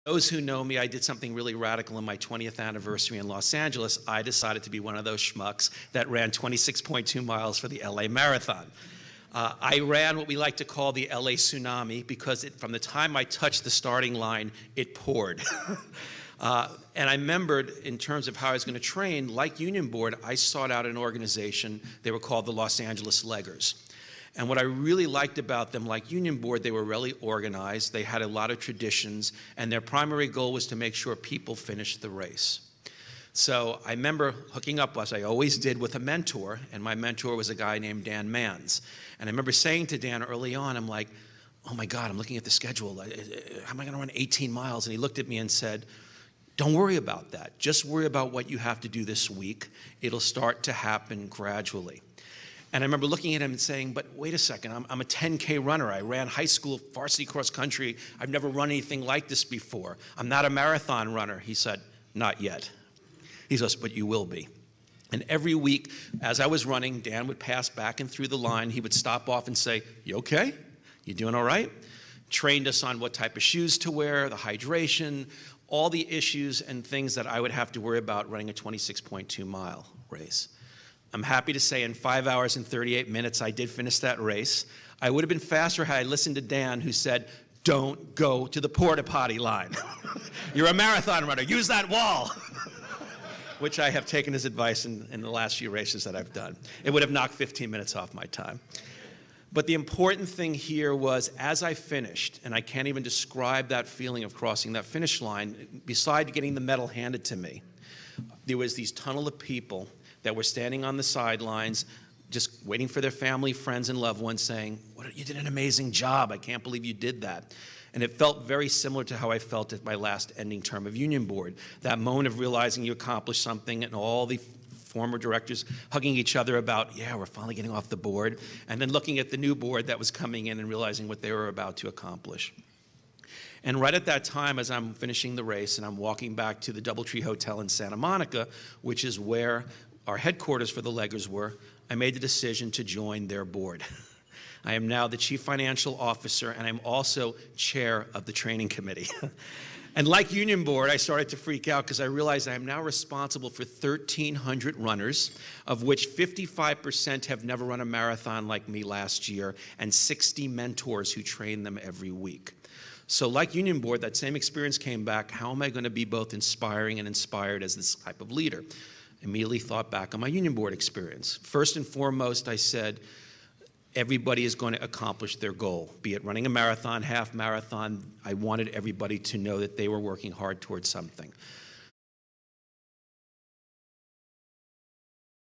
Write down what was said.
Those who know me, I did something really radical on my 20th anniversary in Los Angeles. I decided to be one of those schmucks that ran 26.2 miles for the LA Marathon. I ran what we like to call the LA tsunami because from the time I touched the starting line, it poured. And I remembered, in terms of how I was going to train, like Union Board, I sought out an organization. They were called the Los Angeles Leggers. And what I really liked about them, like Union Board, they were really organized. They had a lot of traditions, and their primary goal was to make sure people finished the race. So I remember hooking up, as I always did, with a mentor, and my mentor was a guy named Dan Manns. And I remember saying to Dan early on, I'm like, oh my God, I'm looking at the schedule. How am I going to run 18 miles? And he looked at me and said, don't worry about that. Just worry about what you have to do this week. It'll start to happen gradually. And I remember looking at him and saying, but wait a second, I'm a 10K runner. I ran high school varsity cross country. I've never run anything like this before. I'm not a marathon runner. He said, not yet. He goes, but you will be. And every week, as I was running, Dan would pass back and through the line. He would stop off and say, you okay? You doing all right? Trained us on what type of shoes to wear, the hydration, all the issues and things that I would have to worry about running a 26.2 mile race. I'm happy to say in 5 hours and 38 minutes, I did finish that race. I would have been faster had I listened to Dan, who said, don't go to the porta potty line. You're a marathon runner, use that wall. Which I have taken his advice in the last few races that I've done. It would have knocked 15 minutes off my time. But the important thing here was, as I finished, and I can't even describe that feeling of crossing that finish line, besides getting the medal handed to me, there was these tunnel of people that were standing on the sidelines, just waiting for their family, friends, and loved ones saying, you did an amazing job. I can't believe you did that. And it felt very similar to how I felt at my last ending term of Union Board. That moment of realizing you accomplished something and all the former directors hugging each other about, yeah, we're finally getting off the board. And then looking at the new board that was coming in and realizing what they were about to accomplish. And right at that time, as I'm finishing the race and I'm walking back to the DoubleTree Hotel in Santa Monica, which is where our headquarters for the Leggers were, I made the decision to join their board. I am now the Chief Financial Officer, and I'm also Chair of the Training Committee. And like Union Board, I started to freak out because I realized I am now responsible for 1,300 runners, of which 55% have never run a marathon like me last year, and 60 mentors who train them every week. So like Union Board, that same experience came back. How am I going to be both inspiring and inspired as this type of leader? Immediately thought back on my Union Board experience. First and foremost, I said, everybody is going to accomplish their goal, be it running a marathon, half marathon. I wanted everybody to know that they were working hard towards something.